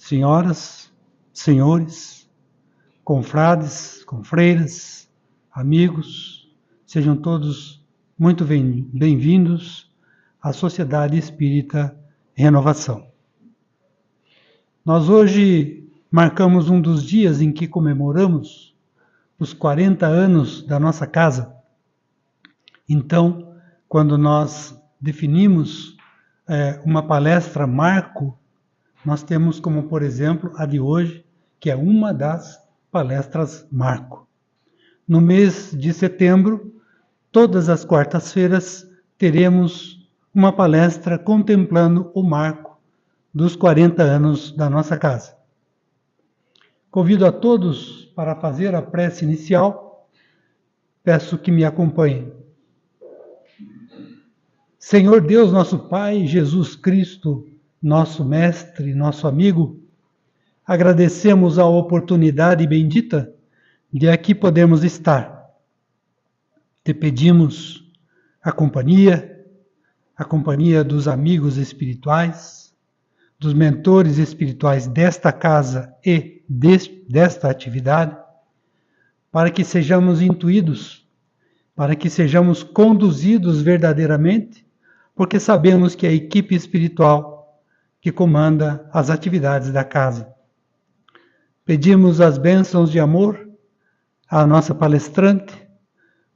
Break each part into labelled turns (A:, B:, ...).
A: senhoras, senhores, confrades, confreiras, amigos, sejam todos muito bem-vindos à Sociedade Espírita Renovação. Nós hoje marcamos um dos dias em que comemoramos os 40 anos da nossa casa. Então, quando nós definimos uma palestra marco, nós temos como, por exemplo, a de hoje, que é uma das palestras marco. No mês de setembro, todas as quartas-feiras, teremos uma palestra contemplando o marco dos 40 anos da nossa casa. Convido a todos para fazer a prece inicial. Peço que me acompanhem. Senhor Deus, nosso Pai, Jesus Cristo, nosso Mestre, nosso amigo, agradecemos a oportunidade bendita de aqui podermos estar. Te pedimos a companhia dos amigos espirituais, dos mentores espirituais desta casa e desta atividade, para que sejamos intuídos, para que sejamos conduzidos verdadeiramente, porque sabemos que é a equipe espiritual que comanda as atividades da casa. Pedimos as bênçãos de amor à nossa palestrante,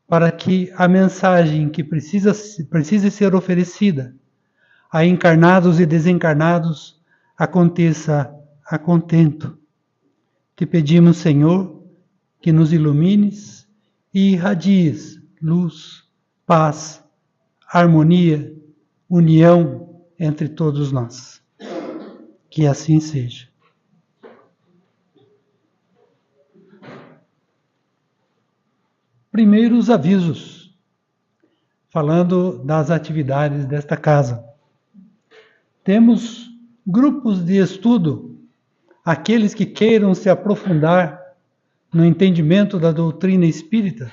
A: para que a mensagem que precise ser oferecida a encarnados e desencarnados aconteça a contento. Te pedimos, Senhor, que nos ilumines e irradies luz, paz, harmonia, união entre todos nós. Que assim seja. Primeiro, os avisos, falando das atividades desta casa. Temos grupos de estudo, aqueles que queiram se aprofundar no entendimento da doutrina espírita.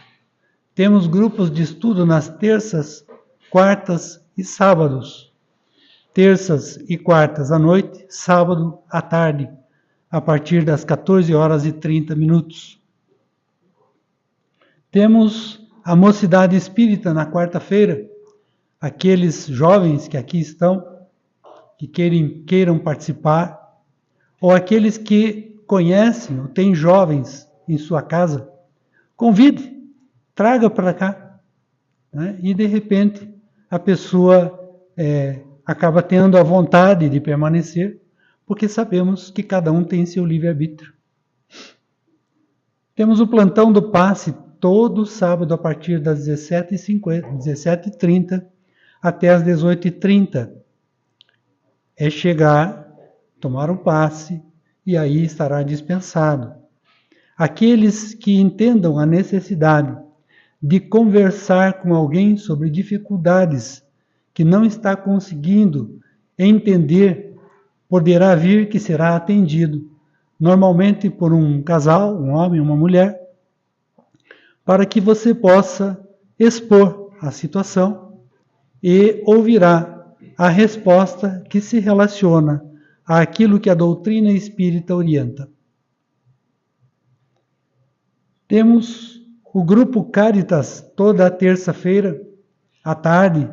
A: Temos grupos de estudo nas terças, quartas e sábados. Terças e quartas à noite, sábado à tarde, a partir das 14h30. Temos a Mocidade Espírita na quarta-feira. Aqueles jovens que aqui estão, que queiram participar, ou aqueles que conhecem ou têm jovens em sua casa, convide, traga para cá. Né? E, de repente, a pessoa acaba tendo a vontade de permanecer, porque sabemos que cada um tem seu livre-arbítrio. Temos o plantão do passe todo sábado a partir das 17h30 até as 18h30. É chegar, tomar um passe e aí estará dispensado. Aqueles que entendam a necessidade de conversar com alguém sobre dificuldades que não está conseguindo entender, poderá vir que será atendido, normalmente por um casal, um homem e uma mulher, para que você possa expor a situação e ouvirá a resposta que se relaciona àquilo que a doutrina espírita orienta. Temos o grupo Caritas toda a terça-feira à tarde,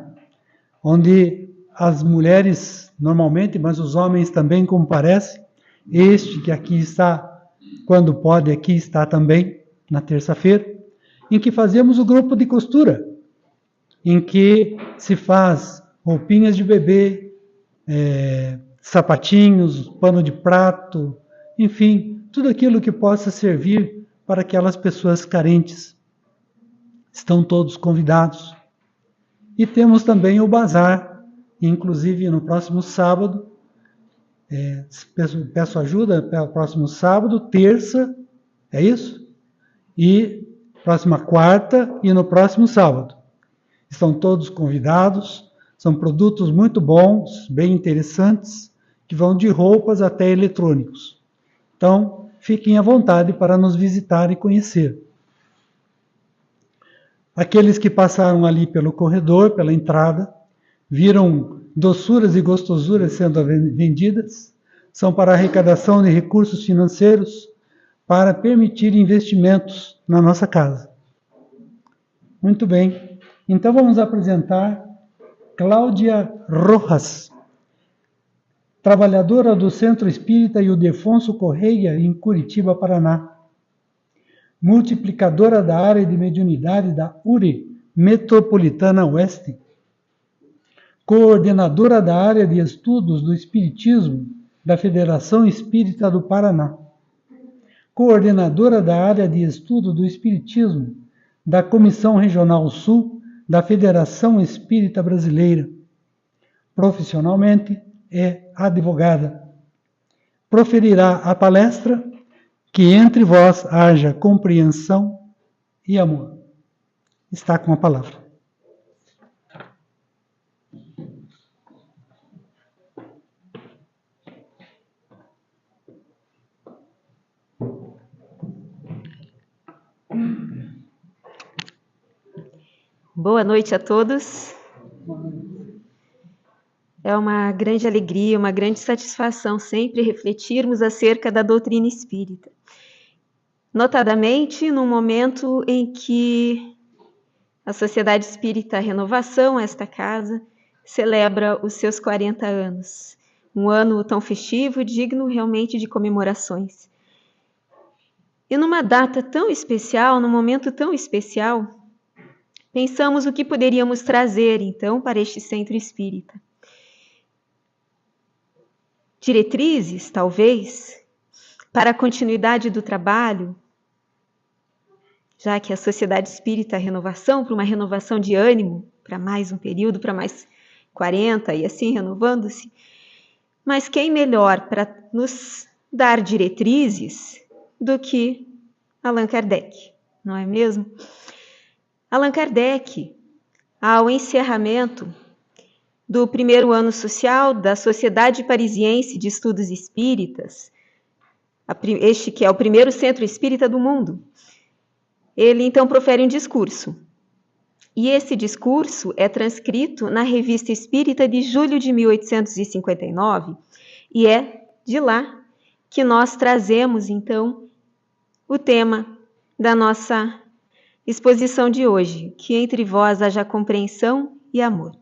A: onde as mulheres normalmente, mas os homens também comparecem. Este que aqui está, quando pode, aqui está também, na terça-feira, em que fazemos o grupo de costura, em que se faz roupinhas de bebê, sapatinhos, pano de prato, enfim, tudo aquilo que possa servir para aquelas pessoas carentes. Estão todos convidados. E temos também o bazar, inclusive no próximo sábado, peço ajuda para o próximo sábado, terça, é isso? E próxima quarta e no próximo sábado. Estão todos convidados, são produtos muito bons, bem interessantes, que vão de roupas até eletrônicos. Então, fiquem à vontade para nos visitar e conhecer. Aqueles que passaram ali pelo corredor, pela entrada, viram doçuras e gostosuras sendo vendidas, são para arrecadação de recursos financeiros para permitir investimentos na nossa casa. Muito bem. Então vamos apresentar Cláudia Rojas, trabalhadora do Centro Espírita Ildefonso Correia, em Curitiba, Paraná. Multiplicadora da área de mediunidade da URI Metropolitana Oeste. Coordenadora da área de estudos do Espiritismo da Federação Espírita do Paraná. Coordenadora da área de estudo do Espiritismo da Comissão Regional Sul da Federação Espírita Brasileira. Profissionalmente é advogada. Proferirá a palestra Que entre vós haja compreensão e amor. Está com a palavra.
B: Boa noite a todos. É uma grande alegria, uma grande satisfação sempre refletirmos acerca da doutrina espírita. Notadamente, no momento em que a Sociedade Espírita Renovação, esta casa, celebra os seus 40 anos. Um ano tão festivo, digno realmente de comemorações. E numa data tão especial, num momento tão especial, pensamos o que poderíamos trazer, então, para este centro espírita. Diretrizes, talvez, para a continuidade do trabalho, já que a Sociedade Espírita Renovação, para uma renovação de ânimo, para mais um período, para mais 40 e assim renovando-se. Mas quem melhor para nos dar diretrizes do que Allan Kardec, não é mesmo? Allan Kardec, ao encerramento do primeiro ano social da Sociedade Parisiense de Estudos Espíritas, este que é o primeiro centro espírita do mundo, ele então profere um discurso. E esse discurso é transcrito na Revista Espírita de julho de 1859, e é de lá que nós trazemos, então, o tema da nossa exposição de hoje, que entre vós haja compreensão e amor.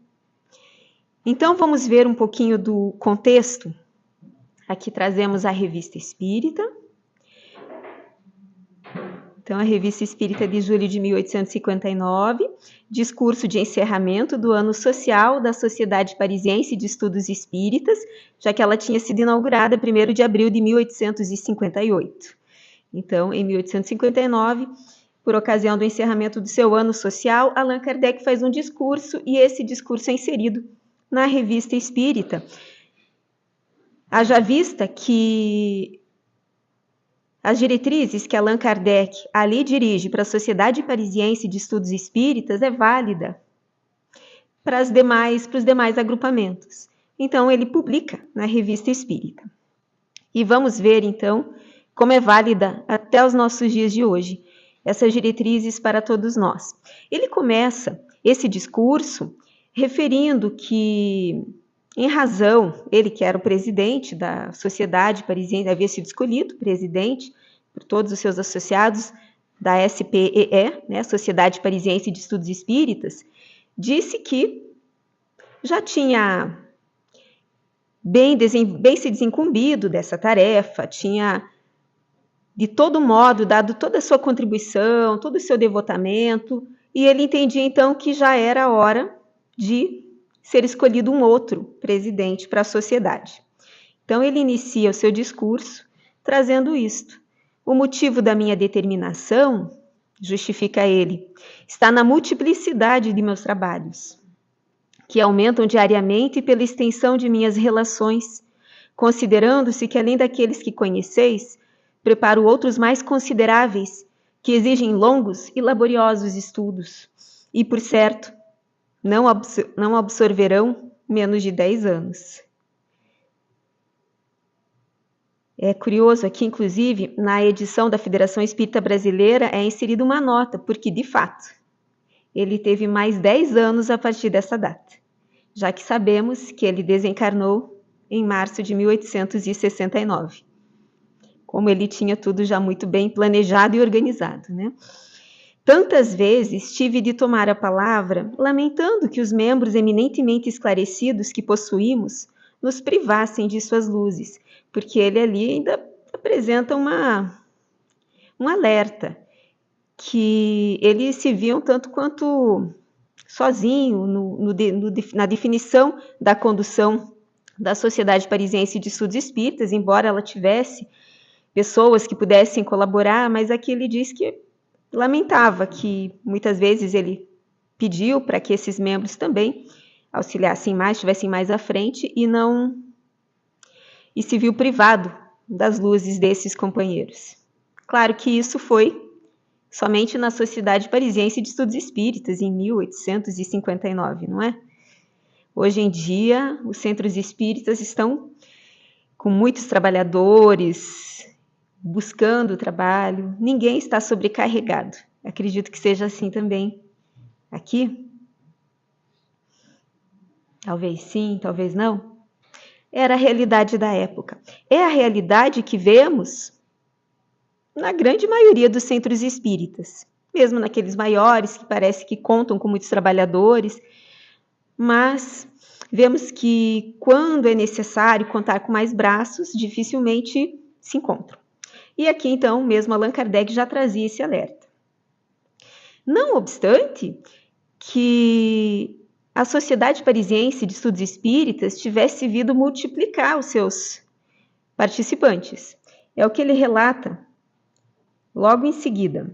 B: Então, vamos ver um pouquinho do contexto. Aqui trazemos a Revista Espírita. Então, a Revista Espírita de julho de 1859, discurso de encerramento do ano social da Sociedade Parisiense de Estudos Espíritas, já que ela tinha sido inaugurada 1º de abril de 1858. Então, em 1859, por ocasião do encerramento do seu ano social, Allan Kardec faz um discurso, e esse discurso é inserido na Revista Espírita. Haja vista que as diretrizes que Allan Kardec ali dirige para a Sociedade Parisiense de Estudos Espíritas é válida para os demais agrupamentos. Então, ele publica na Revista Espírita. E vamos ver, então, como é válida até os nossos dias de hoje, essas diretrizes para todos nós. Ele começa esse discurso referindo que, em razão, ele que era o presidente da Sociedade Parisiense, havia sido escolhido presidente por todos os seus associados da SPEE, né, Sociedade Parisiense de Estudos Espíritas, disse que já tinha bem se desincumbido dessa tarefa, tinha, de todo modo, dado toda a sua contribuição, todo o seu devotamento, e ele entendia, então, que já era a hora de ser escolhido um outro presidente para a sociedade. Então, ele inicia o seu discurso trazendo isto. O motivo da minha determinação, justifica ele, está na multiplicidade de meus trabalhos, que aumentam diariamente pela extensão de minhas relações, considerando-se que, além daqueles que conheceis, preparo outros mais consideráveis, que exigem longos e laboriosos estudos, e, por certo, não absorverão menos de 10 anos. É curioso aqui, inclusive, na edição da Federação Espírita Brasileira é inserida uma nota, porque, de fato, ele teve mais 10 anos a partir dessa data, já que sabemos que ele desencarnou em março de 1869. Como ele tinha tudo já muito bem planejado e organizado, né? Tantas vezes tive de tomar a palavra, lamentando que os membros eminentemente esclarecidos que possuímos nos privassem de suas luzes, porque ele ali ainda apresenta um alerta, que eles se viam tanto quanto sozinho na definição da condução da Sociedade Parisiense de Estudos Espíritas, embora ela tivesse pessoas que pudessem colaborar, mas aqui ele diz que lamentava que muitas vezes ele pediu para que esses membros também auxiliassem mais, estivessem mais à frente e se viu privado das luzes desses companheiros. Claro que isso foi somente na Sociedade Parisiense de Estudos Espíritas, em 1859, não é? Hoje em dia, os centros espíritas estão com muitos trabalhadores, buscando trabalho, ninguém está sobrecarregado. Acredito que seja assim também aqui. Talvez sim, talvez não. Era a realidade da época. É a realidade que vemos na grande maioria dos centros espíritas, mesmo naqueles maiores que parece que contam com muitos trabalhadores, mas vemos que quando é necessário contar com mais braços, dificilmente se encontram. E aqui, então, mesmo Allan Kardec já trazia esse alerta. Não obstante que a Sociedade Parisiense de Estudos Espíritas tivesse vindo multiplicar os seus participantes. É o que ele relata logo em seguida.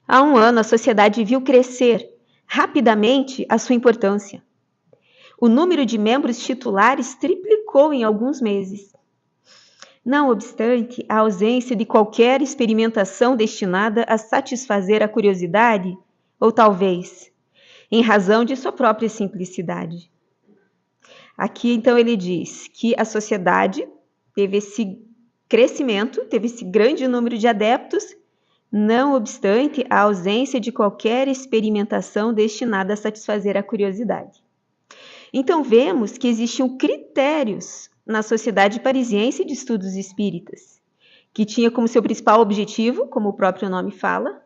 B: Há um ano, a sociedade viu crescer rapidamente a sua importância. O número de membros titulares triplicou em alguns meses. Não obstante a ausência de qualquer experimentação destinada a satisfazer a curiosidade, ou talvez, em razão de sua própria simplicidade. Aqui, então, ele diz que a sociedade teve esse crescimento, teve esse grande número de adeptos, não obstante a ausência de qualquer experimentação destinada a satisfazer a curiosidade. Então, vemos que existiam critérios na Sociedade Parisiense de Estudos Espíritas, que tinha como seu principal objetivo, como o próprio nome fala,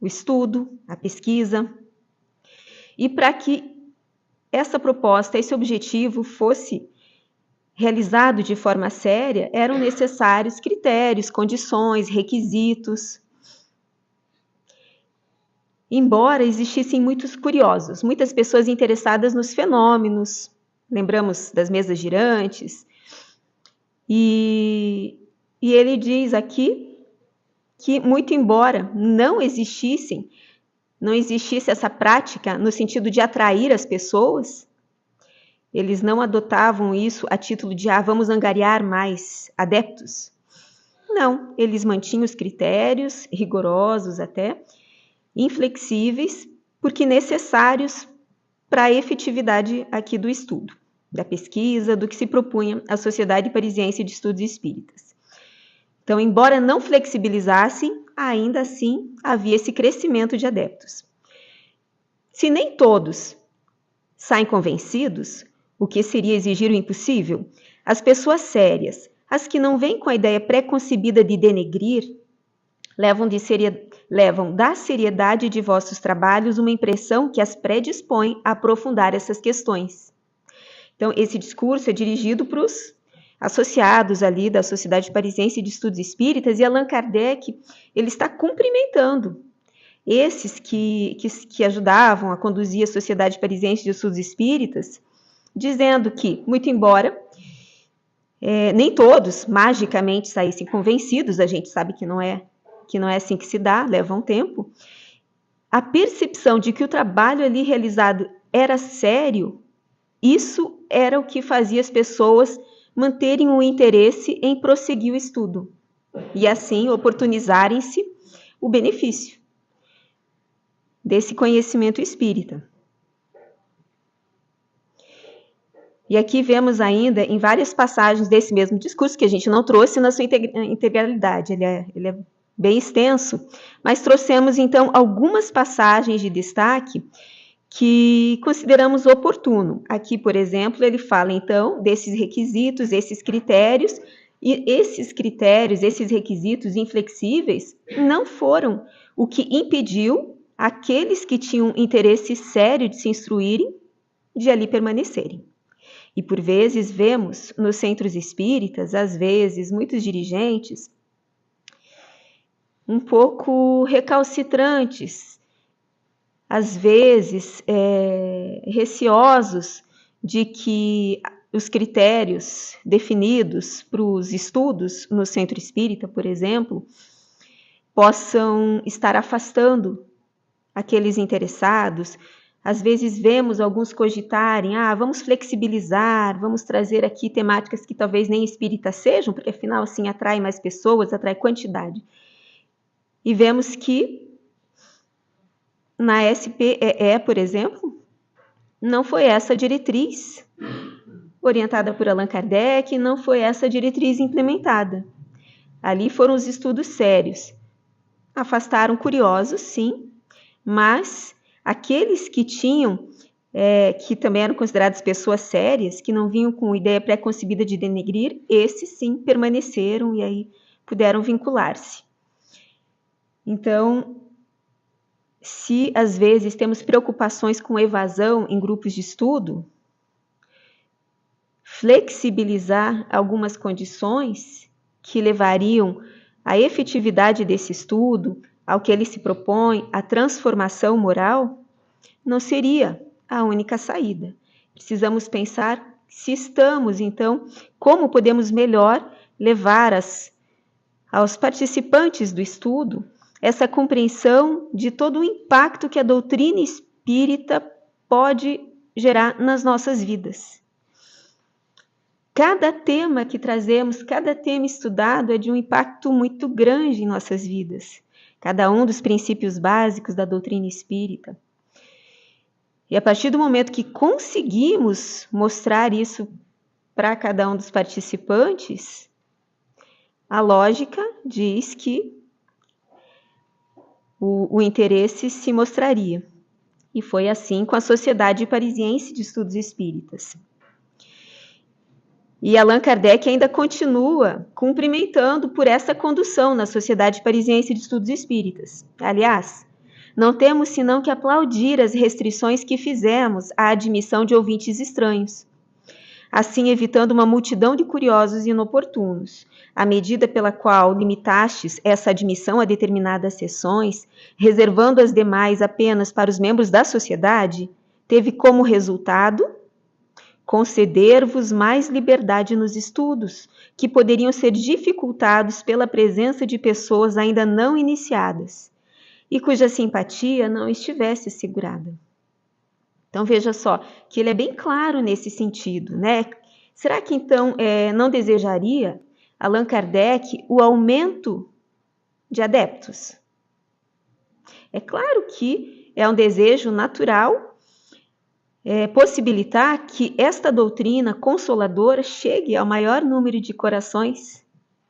B: o estudo, a pesquisa. E para que essa proposta, esse objetivo fosse realizado de forma séria, eram necessários critérios, condições, requisitos. Embora existissem muitos curiosos, muitas pessoas interessadas nos fenômenos, lembramos das mesas girantes, e ele diz aqui que, muito embora não existisse essa prática no sentido de atrair as pessoas, eles não adotavam isso a título de vamos angariar mais adeptos. Não, eles mantinham os critérios, rigorosos até, inflexíveis, porque necessários para a efetividade aqui do estudo, da pesquisa, do que se propunha a Sociedade Parisiense de Estudos Espíritas. Então, embora não flexibilizassem, ainda assim havia esse crescimento de adeptos. Se nem todos saem convencidos, o que seria exigir o impossível, as pessoas sérias, as que não vêm com a ideia pré-concebida de denegrir, levam da seriedade de vossos trabalhos uma impressão que as predispõe a aprofundar essas questões. Então, esse discurso é dirigido para os associados ali da Sociedade Parisiense de Estudos Espíritas, e Allan Kardec, ele está cumprimentando esses que ajudavam a conduzir a Sociedade Parisiense de Estudos Espíritas, dizendo que, muito embora nem todos magicamente saíssem convencidos, a gente sabe que não é assim que se dá, leva um tempo, a percepção de que o trabalho ali realizado era sério, isso era o que fazia as pessoas manterem o interesse em prosseguir o estudo e assim oportunizarem-se o benefício desse conhecimento espírita. E aqui vemos ainda em várias passagens desse mesmo discurso, que a gente não trouxe na sua integralidade, ele é bem extenso, mas trouxemos então algumas passagens de destaque que consideramos oportuno. Aqui, por exemplo, ele fala, então, desses requisitos, esses critérios, e esses critérios, esses requisitos inflexíveis não foram o que impediu aqueles que tinham interesse sério de se instruírem, de ali permanecerem. E por vezes vemos nos centros espíritas, às vezes, muitos dirigentes um pouco recalcitrantes, às vezes receosos de que os critérios definidos para os estudos no centro espírita, por exemplo, possam estar afastando aqueles interessados. Às vezes vemos alguns cogitarem, vamos flexibilizar, vamos trazer aqui temáticas que talvez nem espíritas sejam, porque afinal assim atrai mais pessoas, atrai quantidade. E vemos que na SPEE, por exemplo, não foi essa a diretriz orientada por Allan Kardec, não foi essa a diretriz implementada. Ali foram os estudos sérios. Afastaram curiosos, sim, mas aqueles que tinham, que também eram considerados pessoas sérias, que não vinham com ideia pré-concebida de denegrir, esses sim permaneceram e aí puderam vincular-se. Então, se às vezes temos preocupações com evasão em grupos de estudo, flexibilizar algumas condições que levariam à efetividade desse estudo, ao que ele se propõe, à transformação moral, não seria a única saída. Precisamos pensar se estamos, então, como podemos melhor levar aos participantes do estudo essa compreensão de todo o impacto que a doutrina espírita pode gerar nas nossas vidas. Cada tema que trazemos, cada tema estudado é de um impacto muito grande em nossas vidas. Cada um dos princípios básicos da doutrina espírita. E a partir do momento que conseguimos mostrar isso para cada um dos participantes, a lógica diz que o interesse se mostraria. E foi assim com a Sociedade Parisiense de Estudos Espíritas. E Allan Kardec ainda continua cumprimentando por essa condução na Sociedade Parisiense de Estudos Espíritas. Aliás, não temos senão que aplaudir as restrições que fizemos à admissão de ouvintes estranhos, assim evitando uma multidão de curiosos e inoportunos. A medida pela qual limitastes essa admissão a determinadas sessões, reservando as demais apenas para os membros da sociedade, teve como resultado conceder-vos mais liberdade nos estudos, que poderiam ser dificultados pela presença de pessoas ainda não iniciadas, e cuja simpatia não estivesse assegurada. Então veja só, que ele é bem claro nesse sentido, né? Será que então não desejaria Allan Kardec o aumento de adeptos? É claro que é um desejo natural possibilitar que esta doutrina consoladora chegue ao maior número de corações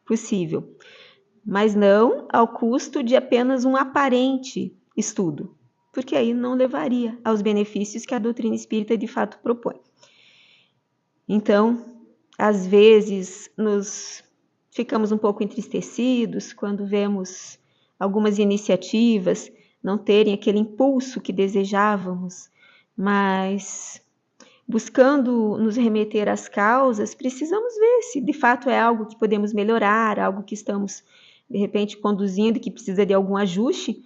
B: possível, mas não ao custo de apenas um aparente estudo, porque aí não levaria aos benefícios que a doutrina espírita de fato propõe. Então, às vezes, nos ficamos um pouco entristecidos quando vemos algumas iniciativas não terem aquele impulso que desejávamos, mas buscando nos remeter às causas, precisamos ver se de fato é algo que podemos melhorar, algo que estamos, de repente, conduzindo, que precisa de algum ajuste,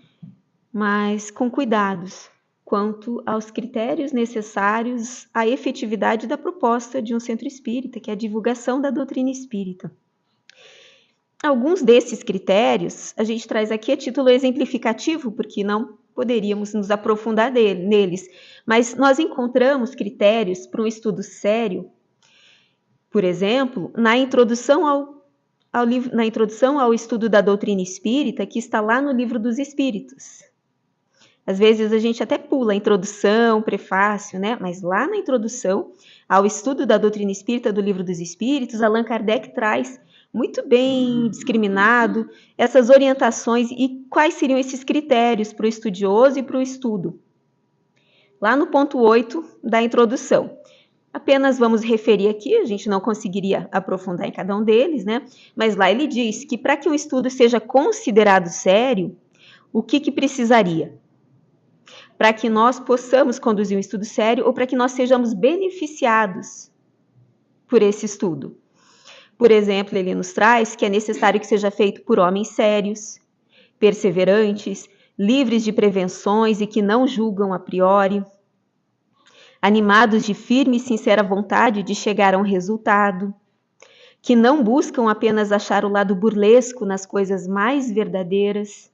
B: mas com cuidados quanto aos critérios necessários à efetividade da proposta de um centro espírita, que é a divulgação da doutrina espírita. Alguns desses critérios a gente traz aqui a título exemplificativo, porque não poderíamos nos aprofundar neles, mas nós encontramos critérios para um estudo sério, por exemplo, na introdução ao estudo da doutrina espírita, que está lá no Livro dos Espíritos. Às vezes a gente até pula a introdução, prefácio, né? Mas lá na introdução ao estudo da doutrina espírita do Livro dos Espíritos, Allan Kardec traz muito bem discriminado essas orientações e quais seriam esses critérios para o estudioso e para o estudo. lá no ponto 8 da introdução. Apenas vamos referir aqui, a gente não conseguiria aprofundar em cada um deles, né? Mas lá ele diz que para que um estudo seja considerado sério, o que precisaria? Para que nós possamos conduzir um estudo sério ou para que nós sejamos beneficiados por esse estudo. Por exemplo, ele nos traz que é necessário que seja feito por homens sérios, perseverantes, livres de prevenções e que não julgam a priori, animados de firme e sincera vontade de chegar a um resultado, que não buscam apenas achar o lado burlesco nas coisas mais verdadeiras.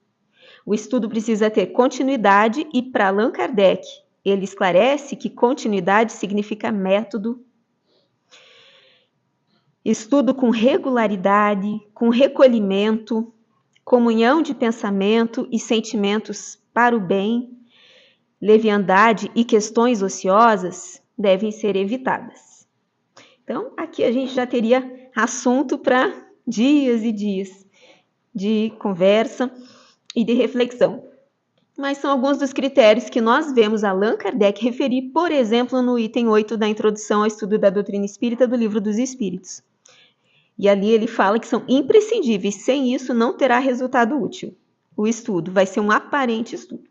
B: O estudo precisa ter continuidade e, para Allan Kardec, ele esclarece que continuidade significa método. Estudo com regularidade, com recolhimento, comunhão de pensamento e sentimentos para o bem, leviandade e questões ociosas devem ser evitadas. Então, aqui a gente já teria assunto para dias e dias de conversa e de reflexão. Mas são alguns dos critérios que nós vemos Allan Kardec referir, por exemplo, no item 8 da introdução ao estudo da doutrina espírita do Livro dos Espíritos. E ali ele fala que são imprescindíveis, sem isso não terá resultado útil. O estudo vai ser um aparente estudo.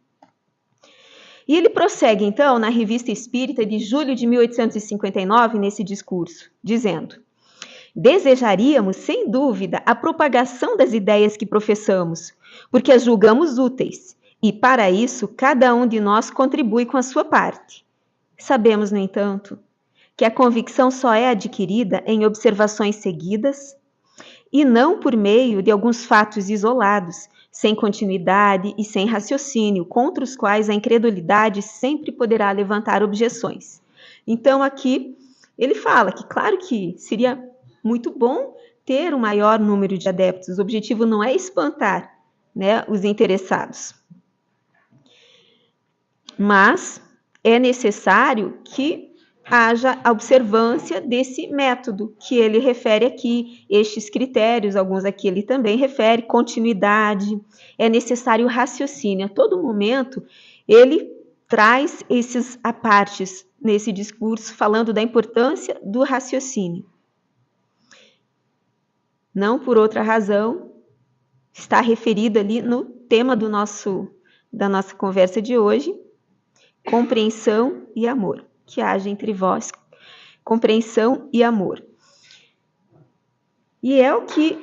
B: E ele prossegue, então, na Revista Espírita de julho de 1859, nesse discurso, dizendo: desejaríamos, sem dúvida, a propagação das ideias que professamos, porque as julgamos úteis, e, para isso, cada um de nós contribui com a sua parte. Sabemos, no entanto, que a convicção só é adquirida em observações seguidas e não por meio de alguns fatos isolados, sem continuidade e sem raciocínio, contra os quais a incredulidade sempre poderá levantar objeções. Então, aqui, ele fala que, claro que seria muito bom ter um maior número de adeptos. O objetivo não é espantar, né, os interessados. Mas é necessário que haja a observância desse método que ele refere aqui, estes critérios, alguns aqui ele também refere, continuidade, é necessário raciocínio. A todo momento ele traz esses apartes nesse discurso, falando da importância do raciocínio. Não por outra razão, está referido ali no tema da nossa conversa de hoje, compreensão e amor. Que haja entre vós compreensão e amor. E é o que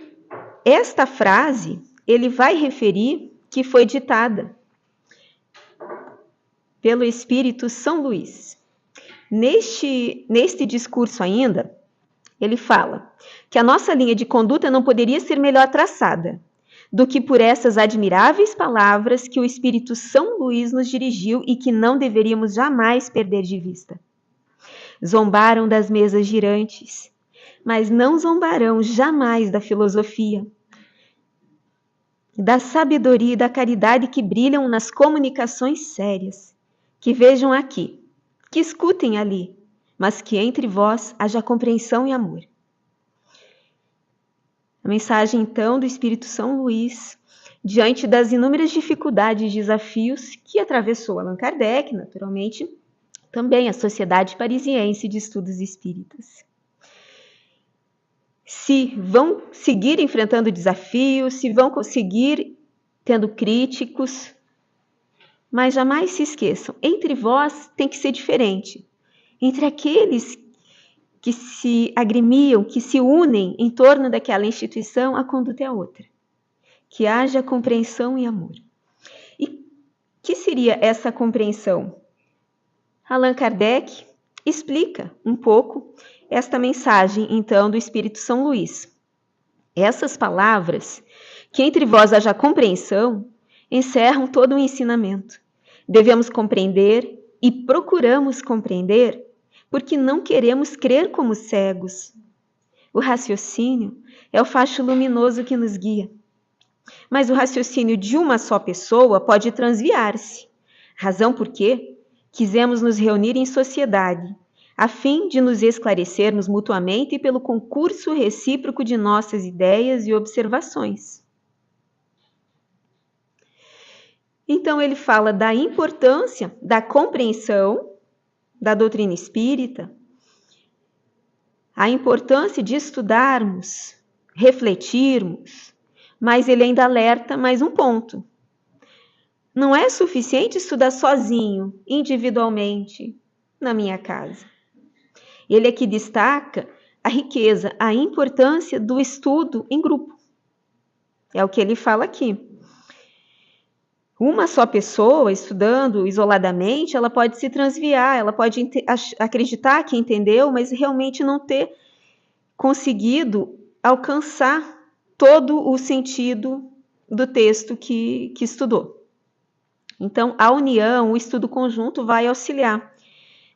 B: esta frase ele vai referir que foi ditada pelo Espírito São Luís. Neste discurso ainda, ele fala que a nossa linha de conduta não poderia ser melhor traçada do que por essas admiráveis palavras que o Espírito São Luís nos dirigiu e que não deveríamos jamais perder de vista. Zombaram das mesas girantes, mas não zombarão jamais da filosofia, da sabedoria e da caridade que brilham nas comunicações sérias. Que vejam aqui, que escutem ali, mas que entre vós haja compreensão e amor. A mensagem, então, do Espírito São Luís, diante das inúmeras dificuldades e desafios que atravessou Allan Kardec, naturalmente, também a Sociedade Parisiense de Estudos Espíritas. Se vão seguir enfrentando desafios, se vão seguir tendo críticos, mas jamais se esqueçam, entre vós tem que ser diferente. Entre aqueles que se agremiam, que se unem em torno daquela instituição, a conduta é outra. Que haja compreensão e amor. E que seria essa compreensão? Allan Kardec explica um pouco esta mensagem, então, do Espírito São Luís. Essas palavras, que entre vós haja compreensão, encerram todo o ensinamento. Devemos compreender e procuramos compreender porque não queremos crer como cegos. O raciocínio é o facho luminoso que nos guia. Mas o raciocínio de uma só pessoa pode transviar-se, razão por quê? Quisemos nos reunir em sociedade, a fim de nos esclarecermos mutuamente pelo concurso recíproco de nossas ideias e observações. Então ele fala da importância da compreensão da doutrina espírita, a importância de estudarmos, refletirmos, mas ele ainda alerta mais um ponto. Não é suficiente estudar sozinho, individualmente, na minha casa. Ele aqui destaca a riqueza, a importância do estudo em grupo. É o que ele fala aqui. Uma só pessoa estudando isoladamente, ela pode se transviar, ela pode acreditar que entendeu, mas realmente não ter conseguido alcançar todo o sentido do texto que estudou. Então, a união, o estudo conjunto vai auxiliar.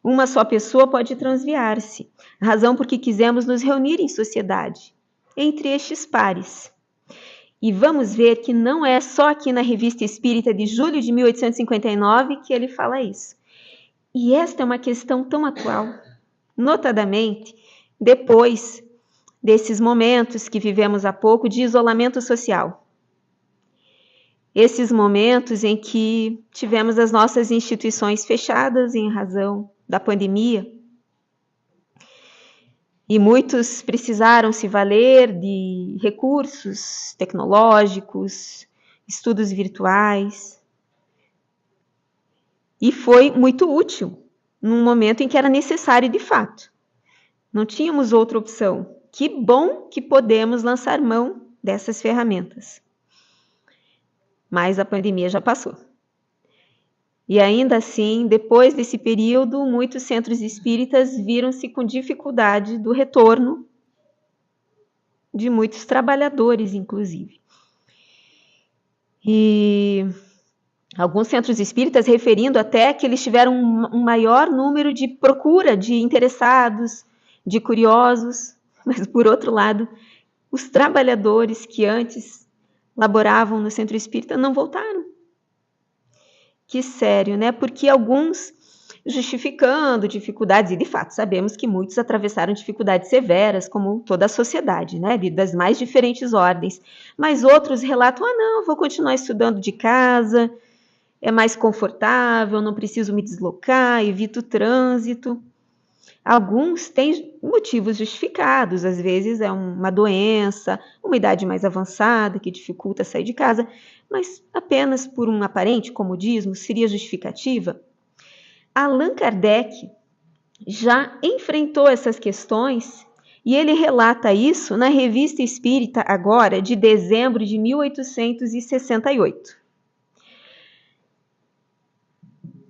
B: Uma só pessoa pode transviar-se, razão por que quisemos nos reunir em sociedade, entre estes pares. E vamos ver que não é só aqui na Revista Espírita de julho de 1859 que ele fala isso. E esta é uma questão tão atual, notadamente depois desses momentos que vivemos há pouco de isolamento social. Esses momentos em que tivemos as nossas instituições fechadas em razão da pandemia, e muitos precisaram se valer de recursos tecnológicos, estudos virtuais. E foi muito útil num momento em que era necessário de fato. Não tínhamos outra opção. Que bom que podemos lançar mão dessas ferramentas. Mas a pandemia já passou. E ainda assim, depois desse período, muitos centros espíritas viram-se com dificuldade do retorno de muitos trabalhadores, inclusive. E alguns centros espíritas referindo até que eles tiveram um maior número de procura de interessados, de curiosos, mas, por outro lado, os trabalhadores que antes laboravam no centro espírita não voltaram. Que sério, né? Porque alguns justificando dificuldades, e de fato sabemos que muitos atravessaram dificuldades severas, como toda a sociedade, né? Das mais diferentes ordens. Mas outros relatam, não, vou continuar estudando de casa, é mais confortável, não preciso me deslocar, evito o trânsito. Alguns têm motivos justificados, às vezes é uma doença, uma idade mais avançada que dificulta sair de casa, mas apenas por um aparente comodismo seria justificativa. Allan Kardec já enfrentou essas questões e ele relata isso na Revista Espírita agora de dezembro de 1868.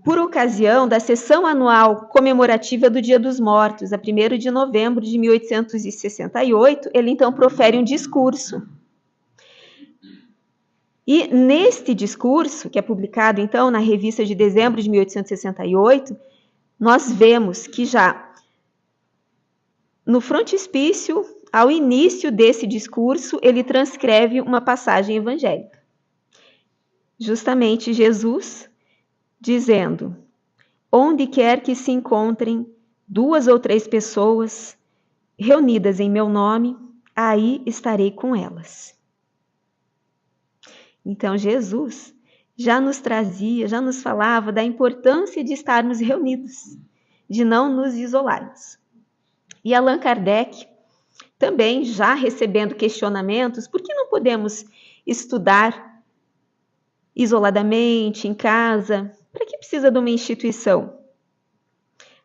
B: Por ocasião da sessão anual comemorativa do Dia dos Mortos, a 1º de novembro de 1868, ele então profere um discurso. E neste discurso, que é publicado então na revista de dezembro de 1868, nós vemos que já no frontispício, ao início desse discurso, ele transcreve uma passagem evangélica. Justamente Jesus dizendo: onde quer que se encontrem 2 ou 3 pessoas reunidas em meu nome, aí estarei com elas. Então Jesus já nos trazia, já nos falava da importância de estarmos reunidos, de não nos isolarmos. E Allan Kardec, também já recebendo questionamentos, por que não podemos estudar isoladamente, em casa? Para que precisa de uma instituição?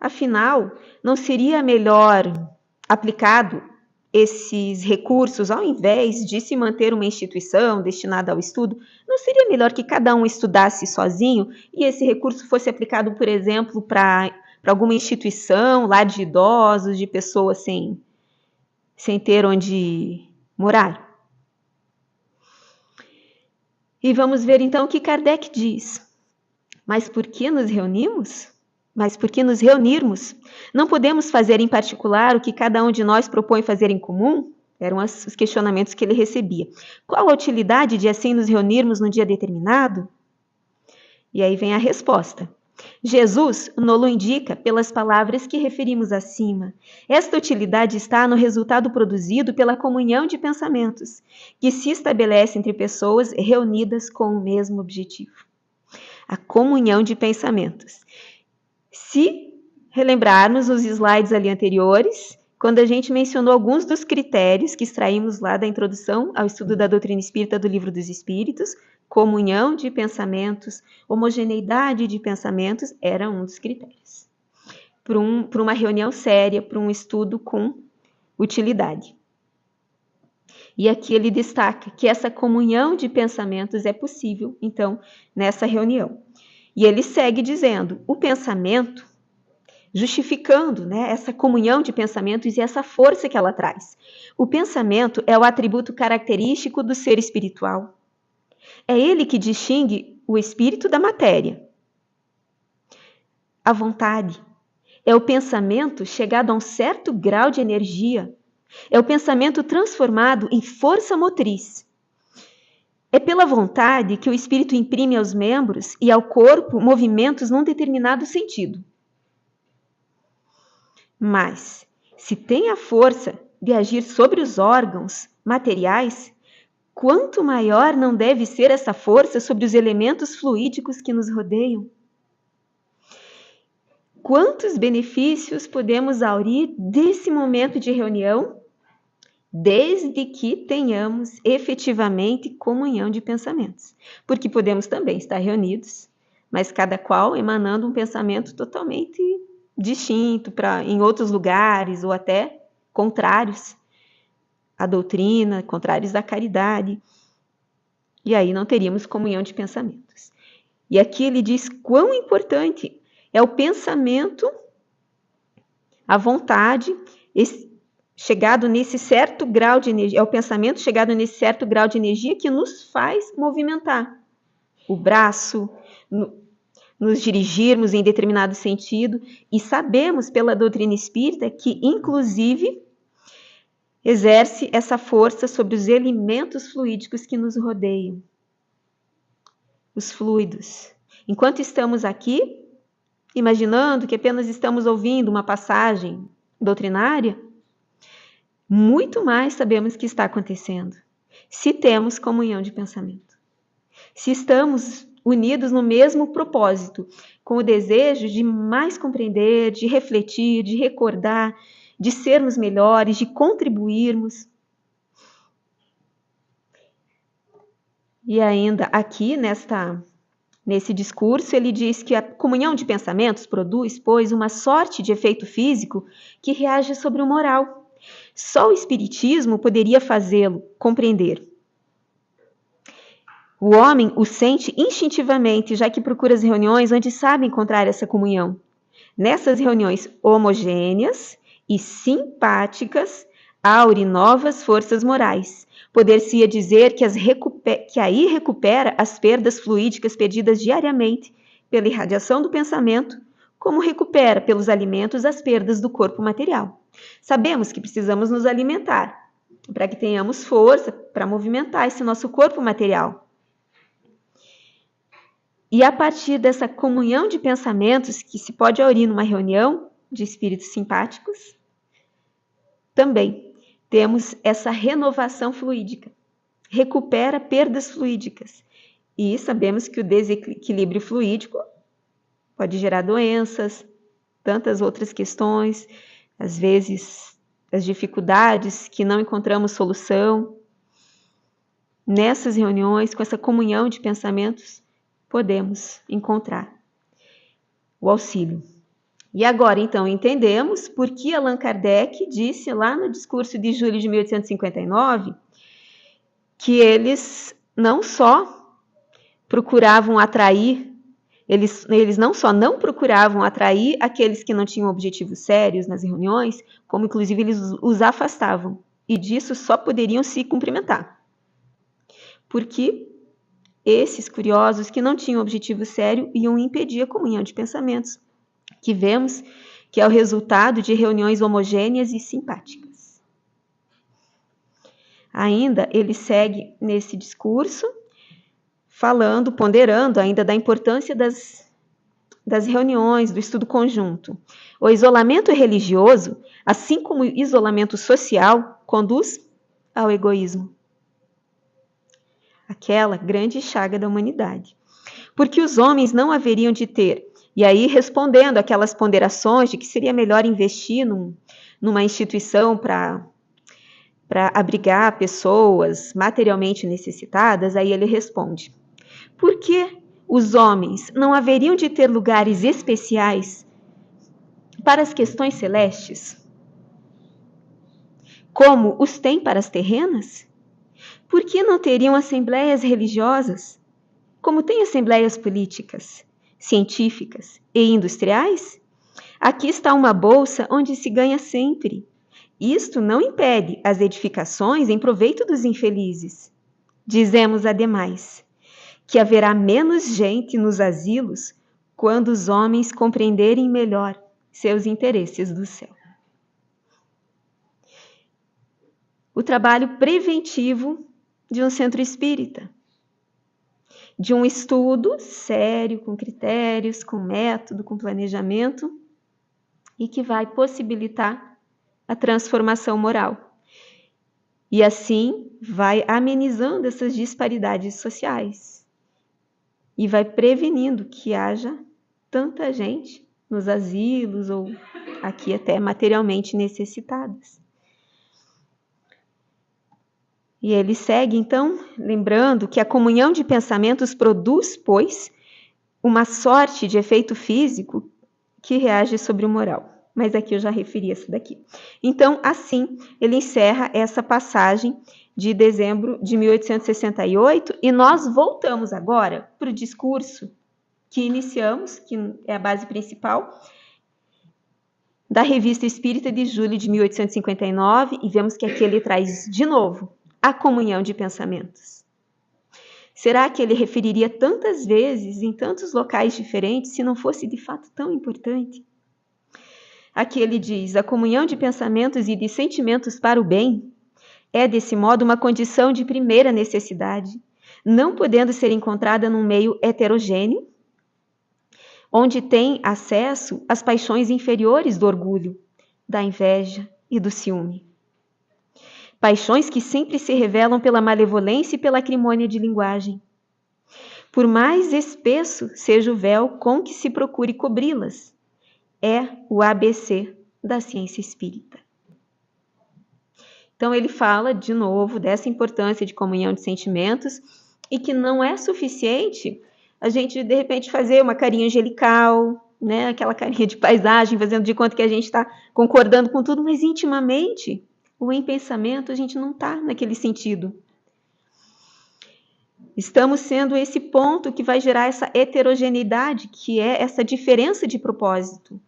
B: Afinal, não seria melhor aplicado esses recursos, ao invés de se manter uma instituição destinada ao estudo, não seria melhor que cada um estudasse sozinho e esse recurso fosse aplicado, por exemplo, para alguma instituição, lar de idosos, de pessoas sem ter onde morar? E vamos ver então o que Kardec diz. Mas por que nos reunimos? Mas por que nos reunirmos? Não podemos fazer em particular o que cada um de nós propõe fazer em comum? Eram os questionamentos que ele recebia. Qual a utilidade de assim nos reunirmos num dia determinado? E aí vem a resposta. Jesus nos indica pelas palavras que referimos acima. Esta utilidade está no resultado produzido pela comunhão de pensamentos, que se estabelece entre pessoas reunidas com o mesmo objetivo. a comunhão de pensamentos. Se relembrarmos os slides ali anteriores, quando a gente mencionou alguns dos critérios que extraímos lá da introdução ao estudo da doutrina espírita do Livro dos Espíritos, comunhão de pensamentos, homogeneidade de pensamentos, era um dos critérios. Para uma reunião séria, para um estudo com utilidade. E aqui ele destaca que essa comunhão de pensamentos é possível, então, nessa reunião. E ele segue dizendo, o pensamento, justificando, né, essa comunhão de pensamentos e essa força que ela traz. O pensamento é o atributo característico do ser espiritual. É ele que distingue o espírito da matéria. A vontade é o pensamento chegado a um certo grau de energia. É o pensamento transformado em força motriz. É pela vontade que o espírito imprime aos membros e ao corpo movimentos num determinado sentido. Mas, se tem a força de agir sobre os órgãos materiais, quanto maior não deve ser essa força sobre os elementos fluídicos que nos rodeiam? Quantos benefícios podemos aurir desse momento de reunião, desde que tenhamos efetivamente comunhão de pensamentos? Porque podemos também estar reunidos, mas cada qual emanando um pensamento totalmente distinto em outros lugares, ou até contrários à doutrina, contrários à caridade. E aí não teríamos comunhão de pensamentos. E aqui ele diz quão importante é o pensamento, a vontade, chegado nesse certo grau de energia, é o pensamento chegado nesse certo grau de energia que nos faz movimentar o braço, nos dirigirmos em determinado sentido, e sabemos pela doutrina espírita que, inclusive, exerce essa força sobre os elementos fluídicos que nos rodeiam. Os fluidos. Enquanto estamos aqui, imaginando que apenas estamos ouvindo uma passagem doutrinária, muito mais sabemos que está acontecendo, se temos comunhão de pensamento. Se estamos unidos no mesmo propósito, com o desejo de mais compreender, de refletir, de recordar, de sermos melhores, de contribuirmos. E ainda aqui, nesse discurso, ele diz que a comunhão de pensamentos produz, pois, uma sorte de efeito físico que reage sobre o moral. Só o Espiritismo poderia fazê-lo compreender. O homem o sente instintivamente, já que procura as reuniões onde sabe encontrar essa comunhão. Nessas reuniões homogêneas e simpáticas, aure novas forças morais. Poder-se-ia dizer que aí recupera as perdas fluídicas perdidas diariamente pela irradiação do pensamento, como recupera pelos alimentos as perdas do corpo material. Sabemos que precisamos nos alimentar para que tenhamos força para movimentar esse nosso corpo material. E a partir dessa comunhão de pensamentos que se pode aurir numa reunião de espíritos simpáticos, também temos essa renovação fluídica, recupera perdas fluídicas. E sabemos que o desequilíbrio fluídico pode gerar doenças, tantas outras questões, às vezes as dificuldades que não encontramos solução. Nessas reuniões, com essa comunhão de pensamentos, podemos encontrar o auxílio. E agora, então, entendemos por que Allan Kardec disse lá no discurso de julho de 1859 que eles não só procuravam atrair, eles não só não procuravam atrair aqueles que não tinham objetivos sérios nas reuniões, como inclusive eles os afastavam, e disso só poderiam se cumprimentar. Porque esses curiosos que não tinham objetivo sério iam impedir a comunhão de pensamentos, que vemos que é o resultado de reuniões homogêneas e simpáticas. Ainda ele segue nesse discurso, ponderando ainda da importância das reuniões, do estudo conjunto. O isolamento religioso, assim como o isolamento social, conduz ao egoísmo. Aquela grande chaga da humanidade. porque os homens não haveriam de ter. E aí, respondendo aquelas ponderações de que seria melhor investir numa instituição para abrigar pessoas materialmente necessitadas, aí ele responde: por que os homens não haveriam de ter lugares especiais para as questões celestes, como os têm para as terrenas? Por que não teriam assembleias religiosas, como tem assembleias políticas, científicas e industriais? Aqui está uma bolsa onde se ganha sempre. Isto não impede as edificações em proveito dos infelizes. Dizemos, ademais, que haverá menos gente nos asilos quando os homens compreenderem melhor seus interesses do céu. O trabalho preventivo de um centro espírita, de um estudo sério, com critérios, com método, com planejamento, e que vai possibilitar a transformação moral. E assim vai amenizando essas disparidades sociais e vai prevenindo que haja tanta gente nos asilos ou aqui até materialmente necessitadas. E ele segue, então, lembrando que a comunhão de pensamentos produz, pois, uma sorte de efeito físico que reage sobre o moral. Mas aqui eu já referi isso daqui. Então, assim, ele encerra essa passagem de dezembro de 1868 e nós voltamos agora para o discurso que iniciamos, que é a base principal, da Revista Espírita de julho de 1859, e vemos que aqui ele traz de novo a comunhão de pensamentos. Será que ele referiria tantas vezes, em tantos locais diferentes, se não fosse de fato tão importante? Aqui ele diz: a comunhão de pensamentos e de sentimentos para o bem é, desse modo, uma condição de primeira necessidade, não podendo ser encontrada num meio heterogêneo, onde tem acesso às paixões inferiores do orgulho, da inveja e do ciúme. Paixões que sempre se revelam pela malevolência e pela acrimônia de linguagem. Por mais espesso seja o véu com que se procure cobri-las, é o ABC da ciência espírita. Então ele fala, de novo, dessa importância de comunhão de sentimentos e que não é suficiente a gente, de repente, fazer uma carinha angelical, né? Aquela carinha de paisagem, fazendo de conta que a gente está concordando com tudo, mas intimamente, ou em pensamento, a gente não está naquele sentido. Estamos sendo esse ponto que vai gerar essa heterogeneidade, que é essa diferença de propósito,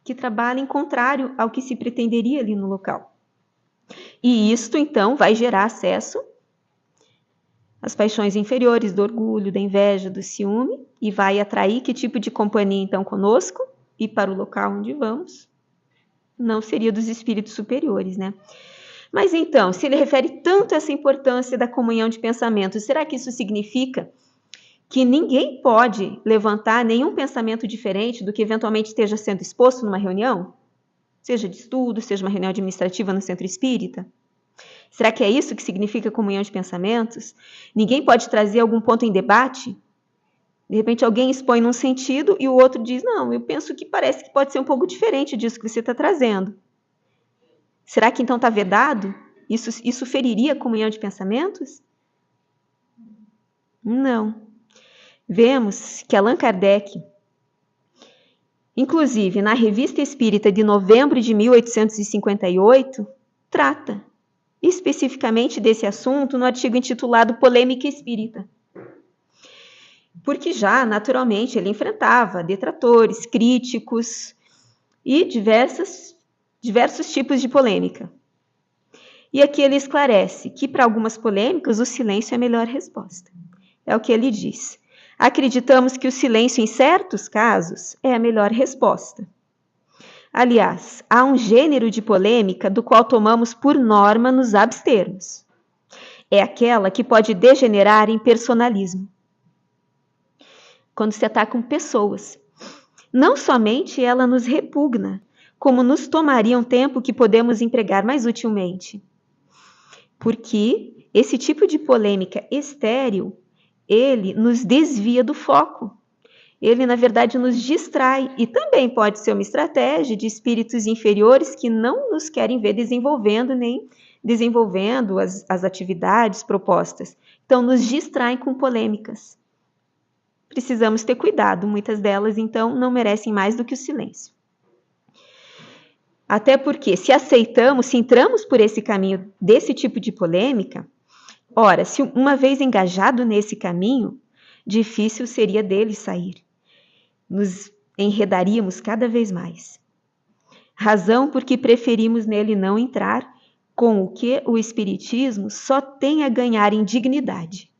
B: que trabalha em contrário ao que se pretenderia ali no local. E isto, então, vai gerar acesso às paixões inferiores do orgulho, da inveja, do ciúme, e vai atrair que tipo de companhia, então, conosco e para o local onde vamos? Não seria dos espíritos superiores, né? Mas então, se ele refere tanto a essa importância da comunhão de pensamentos, será que isso significa que ninguém pode levantar nenhum pensamento diferente do que eventualmente esteja sendo exposto numa reunião? Seja de estudo, seja uma reunião administrativa no centro espírita? Será que é isso que significa comunhão de pensamentos? Ninguém pode trazer algum ponto em debate? De repente alguém expõe num sentido e o outro diz: não, eu penso que parece que pode ser um pouco diferente disso que você está trazendo. Será que então está vedado? Isso feriria a comunhão de pensamentos? Não. Vemos que Allan Kardec, inclusive na Revista Espírita de novembro de 1858, trata especificamente desse assunto no artigo intitulado Polêmica Espírita. Porque já, naturalmente, ele enfrentava detratores, críticos e diversos tipos de polêmica. E aqui ele esclarece que, para algumas polêmicas, o silêncio é a melhor resposta. É o que ele diz. Acreditamos que o silêncio, em certos casos, é a melhor resposta. Aliás, há um gênero de polêmica do qual tomamos por norma nos abstermos. É aquela que pode degenerar em personalismo. Quando se atacam pessoas. Não somente ela nos repugna, como nos tomaria um tempo que podemos empregar mais utilmente. Porque esse tipo de polêmica estéril ele nos desvia do foco. Ele, na verdade, nos distrai, e também pode ser uma estratégia de espíritos inferiores que não nos querem ver desenvolvendo, nem desenvolvendo as atividades propostas. Então, nos distraem com polêmicas. Precisamos ter cuidado, muitas delas, então, não merecem mais do que o silêncio. Até porque, se aceitamos, se entramos por esse caminho desse tipo de polêmica, ora, se uma vez engajado nesse caminho, difícil seria dele sair. Nos enredaríamos cada vez mais. Razão porque preferimos nele não entrar, com o que o Espiritismo só tem a ganhar em dignidade.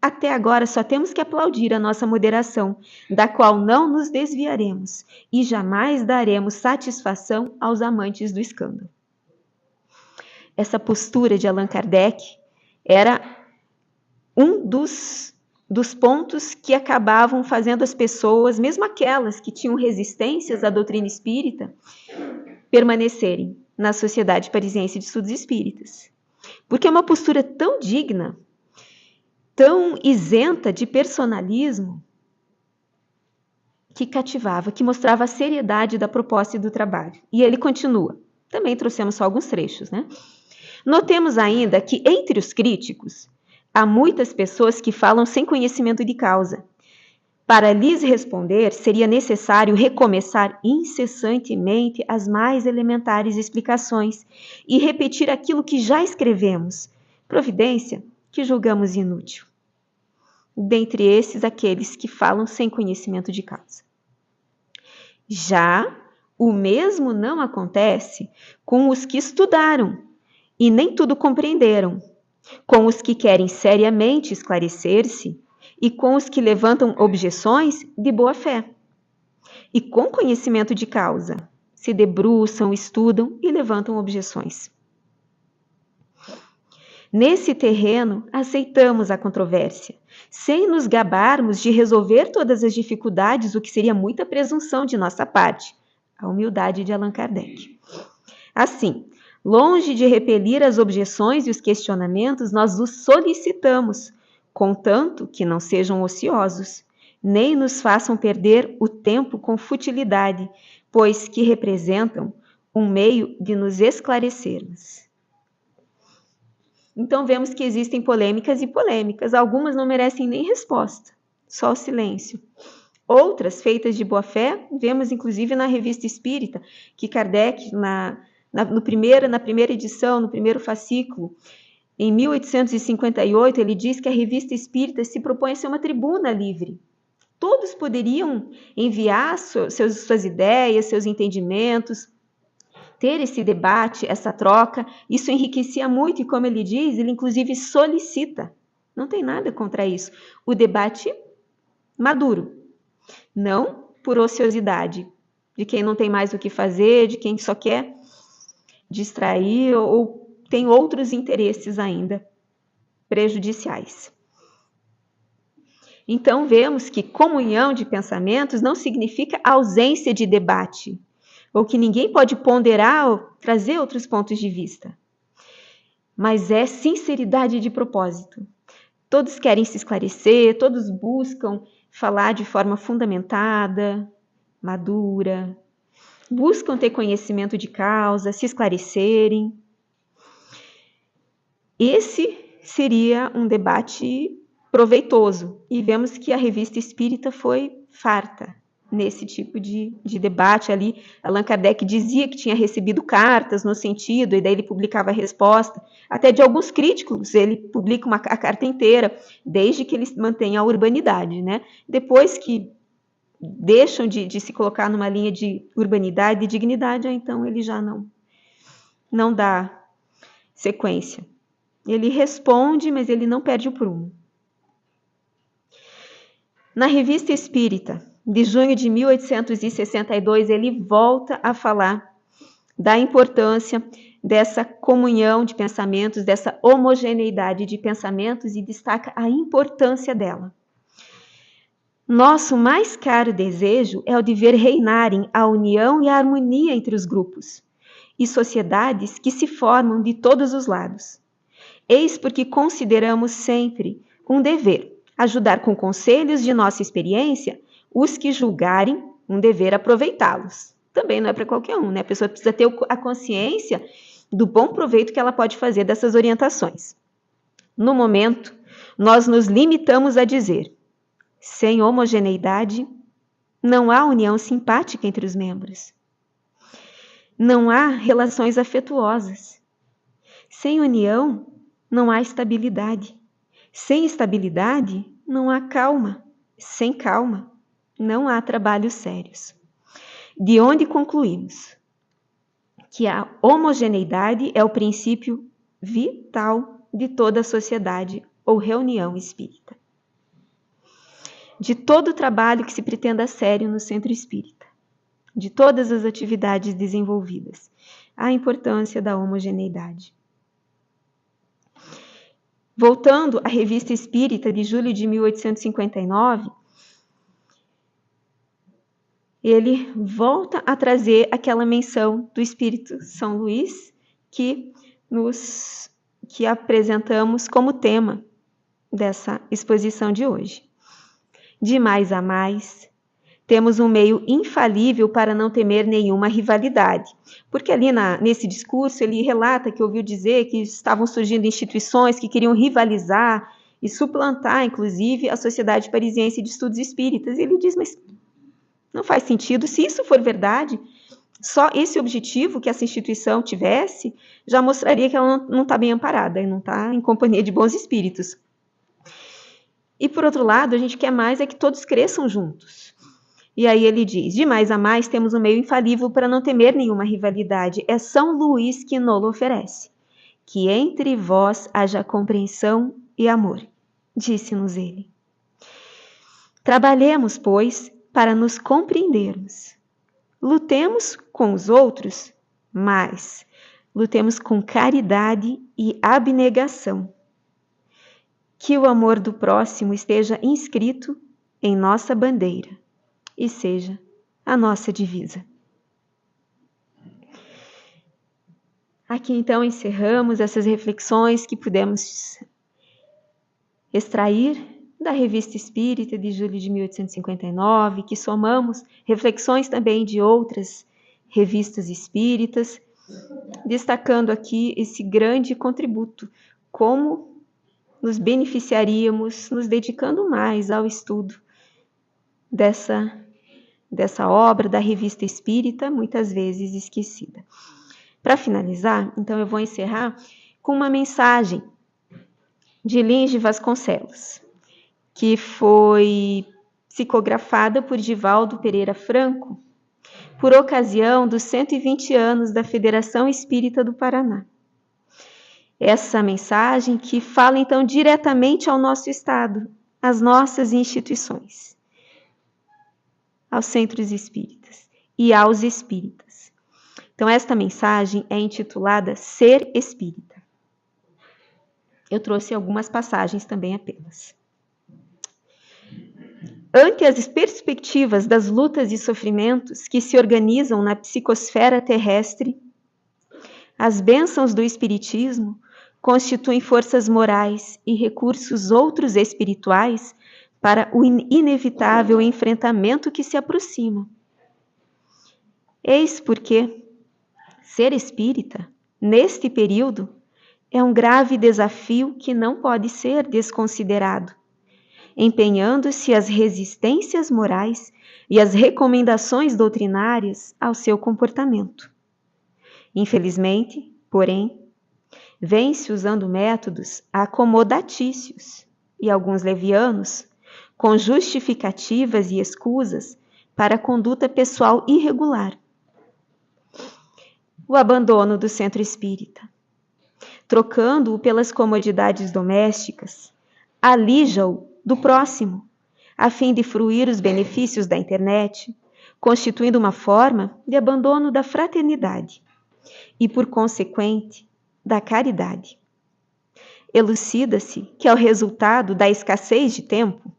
B: Até agora só temos que aplaudir a nossa moderação, da qual não nos desviaremos e jamais daremos satisfação aos amantes do escândalo. Essa postura de Allan Kardec era um dos pontos que acabavam fazendo as pessoas, mesmo aquelas que tinham resistências à doutrina espírita, permanecerem na Sociedade Parisiense de Estudos Espíritas. Porque é uma postura tão digna, tão isenta de personalismo, que cativava, que mostrava a seriedade da proposta e do trabalho. E ele continua. Também trouxemos só alguns trechos, né? Notemos ainda que, entre os críticos, há muitas pessoas que falam sem conhecimento de causa. Para lhes responder, seria necessário recomeçar incessantemente as mais elementares explicações e repetir aquilo que já escrevemos, providência que julgamos inútil. Dentre esses, aqueles que falam sem conhecimento de causa. Já o mesmo não acontece com os que estudaram e nem tudo compreenderam, com os que querem seriamente esclarecer-se e com os que levantam objeções de boa fé. E com conhecimento de causa, se debruçam, estudam e levantam objeções. Nesse terreno, aceitamos a controvérsia, sem nos gabarmos de resolver todas as dificuldades, o que seria muita presunção de nossa parte, a humildade de Allan Kardec. Assim, longe de repelir as objeções e os questionamentos, nós os solicitamos, contanto que não sejam ociosos, nem nos façam perder o tempo com futilidade, pois que representam um meio de nos esclarecermos. Então vemos que existem polêmicas e polêmicas, algumas não merecem nem resposta, só o silêncio. Outras, feitas de boa fé, vemos inclusive na Revista Espírita, que Kardec, na primeira edição, no primeiro fascículo, em 1858, ele diz que a Revista Espírita se propõe a ser uma tribuna livre. Todos poderiam enviar suas ideias, seus entendimentos, ter esse debate, essa troca. Isso enriquecia muito e, como ele diz, ele inclusive solicita. Não tem nada contra isso. O debate maduro, não por ociosidade, de quem não tem mais o que fazer, de quem só quer distrair ou tem outros interesses ainda prejudiciais. Então, vemos que comunhão de pensamentos não significa ausência de debate, ou que ninguém pode ponderar ou trazer outros pontos de vista, mas é sinceridade de propósito. Todos querem se esclarecer, todos buscam falar de forma fundamentada, madura, buscam ter conhecimento de causa, se esclarecerem. Esse seria um debate proveitoso, e vemos que a Revista Espírita foi farta nesse tipo de debate ali. Allan Kardec dizia que tinha recebido cartas no sentido, e daí ele publicava a resposta, até de alguns críticos, ele publica a carta inteira, desde que ele mantenha a urbanidade, né? Depois que deixam de se colocar numa linha de urbanidade e dignidade, então ele já não dá sequência. Ele responde, mas ele não perde o prumo. Na Revista Espírita, de junho de 1862, ele volta a falar da importância dessa comunhão de pensamentos, dessa homogeneidade de pensamentos, e destaca a importância dela. Nosso mais caro desejo é o de ver reinarem a união e a harmonia entre os grupos e sociedades que se formam de todos os lados. Eis porque consideramos sempre um dever ajudar com conselhos de nossa experiência os que julgarem um dever aproveitá-los. Também não é para qualquer um, né? A pessoa precisa ter a consciência do bom proveito que ela pode fazer dessas orientações. No momento, nós nos limitamos a dizer: sem homogeneidade, não há união simpática entre os membros. Não há relações afetuosas. Sem união, não há estabilidade. Sem estabilidade, não há calma. Sem calma, não há trabalhos sérios. De onde concluímos que a homogeneidade é o princípio vital de toda a sociedade ou reunião espírita. De todo o trabalho que se pretenda sério no centro espírita, de todas as atividades desenvolvidas, a importância da homogeneidade. Voltando à Revista Espírita de julho de 1859, ele volta a trazer aquela menção do Espírito São Luís que apresentamos como tema dessa exposição de hoje. De mais a mais, temos um meio infalível para não temer nenhuma rivalidade. Porque ali nesse discurso ele relata que ouviu dizer que estavam surgindo instituições que queriam rivalizar e suplantar, inclusive, a Sociedade Parisiense de Estudos Espíritas. E ele diz, mas não faz sentido. Se isso for verdade, só esse objetivo que essa instituição tivesse já mostraria que ela não está bem amparada e não está em companhia de bons espíritos. E, por outro lado, a gente quer mais é que todos cresçam juntos. E aí ele diz, de mais a mais, temos um meio infalível para não temer nenhuma rivalidade. É São Luís que nos oferece. Que entre vós haja compreensão e amor, disse-nos ele. Trabalhemos, pois, para nos compreendermos. Lutemos com os outros, mas lutemos com caridade e abnegação. Que o amor do próximo esteja inscrito em nossa bandeira e seja a nossa divisa. Aqui então encerramos essas reflexões que pudemos extrair da Revista Espírita de julho de 1859, que somamos reflexões também de outras revistas espíritas, destacando aqui esse grande contributo, como nos beneficiaríamos nos dedicando mais ao estudo dessa obra da Revista Espírita, muitas vezes esquecida. Para finalizar, então eu vou encerrar com uma mensagem de Lins de Vasconcelos, que foi psicografada por Divaldo Pereira Franco, por ocasião dos 120 anos da Federação Espírita do Paraná. Essa mensagem que fala então diretamente ao nosso Estado, às nossas instituições, aos centros espíritas e aos espíritas. Então esta mensagem é intitulada Ser Espírita. Eu trouxe algumas passagens também apenas. Ante as perspectivas das lutas e sofrimentos que se organizam na psicosfera terrestre, as bênçãos do Espiritismo constituem forças morais e recursos outros espirituais para o inevitável enfrentamento que se aproxima. Eis porque ser espírita, neste período, é um grave desafio que não pode ser desconsiderado, empenhando-se as resistências morais e as recomendações doutrinárias ao seu comportamento. Infelizmente, porém, vem-se usando métodos acomodatícios e alguns levianos, com justificativas e escusas para a conduta pessoal irregular. O abandono do centro espírita, trocando-o pelas comodidades domésticas, alija-o do próximo, a fim de fruir os benefícios da internet, constituindo uma forma de abandono da fraternidade e, por consequente, da caridade. Elucida-se que é o resultado da escassez de tempo,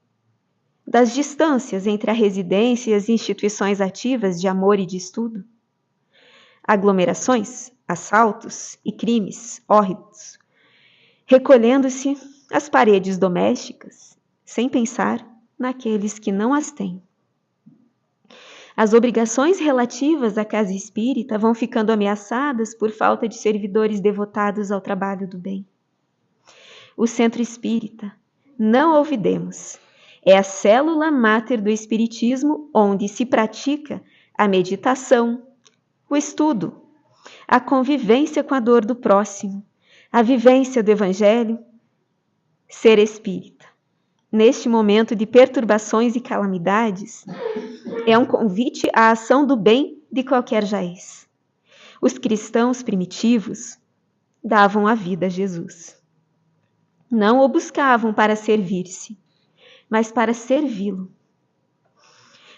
B: das distâncias entre a residência e as instituições ativas de amor e de estudo, aglomerações, assaltos e crimes hórridos, recolhendo-se às paredes domésticas, sem pensar naqueles que não as têm. As obrigações relativas à casa espírita vão ficando ameaçadas por falta de servidores devotados ao trabalho do bem. O centro espírita, não olvidemos, é a célula máter do espiritismo onde se pratica a meditação, o estudo, a convivência com a dor do próximo, a vivência do evangelho. Ser espírita, neste momento de perturbações e calamidades, é um convite à ação do bem de qualquer jaez. Os cristãos primitivos davam a vida a Jesus. Não o buscavam para servir-se, mas para servi-lo.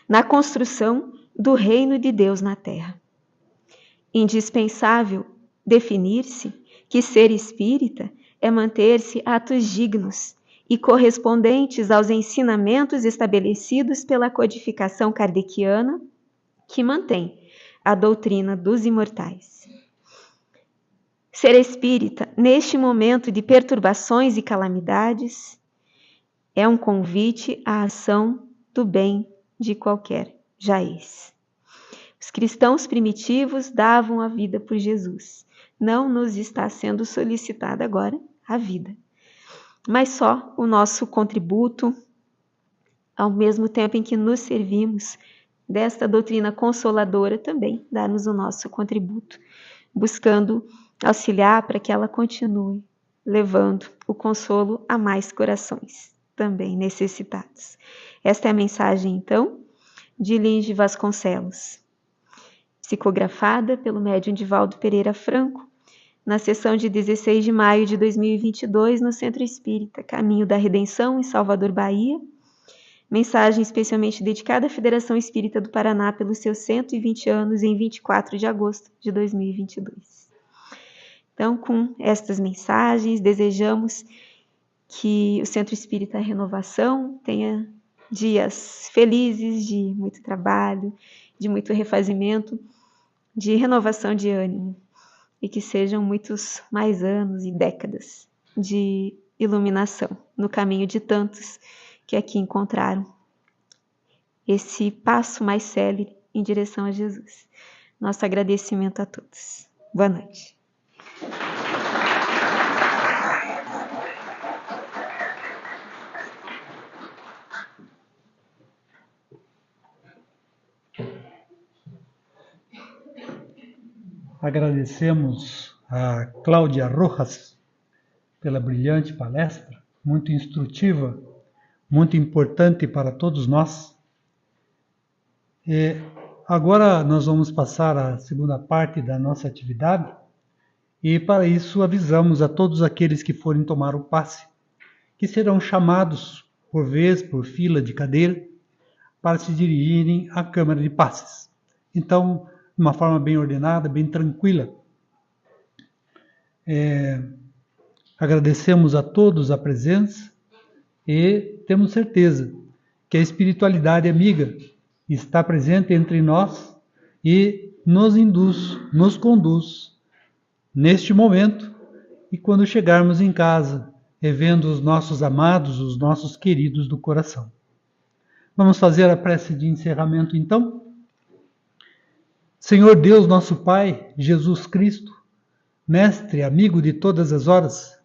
B: Na construção do reino de Deus na terra. Indispensável definir-se que ser espírita é manter-se atos dignos e correspondentes aos ensinamentos estabelecidos pela codificação kardeciana, que mantém a doutrina dos imortais. Ser espírita, neste momento de perturbações e calamidades, é um convite à ação do bem de qualquer jaez. Os cristãos primitivos davam a vida por Jesus. Não nos está sendo solicitada agora a vida, mas só o nosso contributo, ao mesmo tempo em que nos servimos desta doutrina consoladora, também dar-nos o nosso contributo, buscando auxiliar para que ela continue levando o consolo a mais corações, também necessitados. Esta é a mensagem, então, de Lins de Vasconcelos, psicografada pelo médium Divaldo Pereira Franco, na sessão de 16 de maio de 2022, no Centro Espírita Caminho da Redenção, em Salvador, Bahia. Mensagem especialmente dedicada à Federação Espírita do Paraná pelos seus 120 anos, em 24 de agosto de 2022. Então, com estas mensagens, desejamos que o Centro Espírita Renovação tenha dias felizes, de muito trabalho, de muito refazimento, de renovação de ânimo, e que sejam muitos mais anos e décadas de iluminação no caminho de tantos que aqui encontraram esse passo mais célere em direção a Jesus. Nosso agradecimento a todos. Boa noite.
A: Agradecemos a Cláudia Rojas pela brilhante palestra, muito instrutiva, muito importante para todos nós. Agora nós vamos passar à segunda parte da nossa atividade e para isso avisamos a todos aqueles que forem tomar o passe, que serão chamados por vez, por fila de cadeira, para se dirigirem à Câmara de Passes. Então, de uma forma bem ordenada, bem tranquila. Agradecemos a todos a presença e temos certeza que a espiritualidade amiga está presente entre nós e nos induz, nos conduz neste momento e quando chegarmos em casa, revendo os nossos amados, os nossos queridos do coração. Vamos fazer a prece de encerramento então? Senhor Deus, nosso Pai, Jesus Cristo, Mestre, amigo de todas as horas,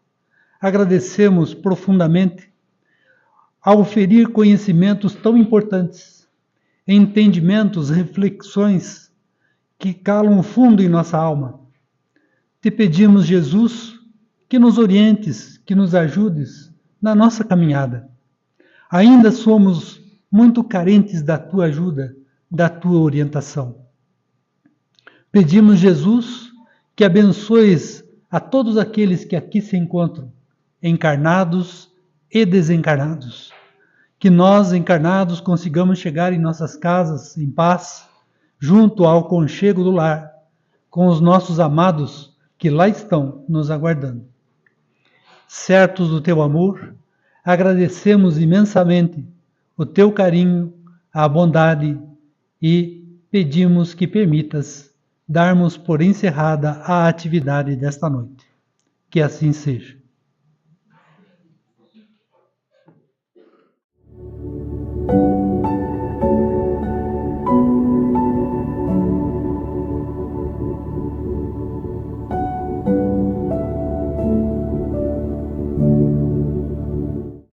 A: agradecemos profundamente ao oferir conhecimentos tão importantes, entendimentos, reflexões que calam fundo em nossa alma. Te pedimos, Jesus, que nos orientes, que nos ajudes na nossa caminhada. Ainda somos muito carentes da tua ajuda, da tua orientação. Pedimos, Jesus, que abençoes a todos aqueles que aqui se encontram, encarnados e desencarnados. Que nós, encarnados, consigamos chegar em nossas casas em paz, junto ao aconchego do lar, com os nossos amados que lá estão nos aguardando. Certos do teu amor, agradecemos imensamente o teu carinho, a bondade e pedimos que permitas darmos por encerrada a atividade desta noite. Que assim seja.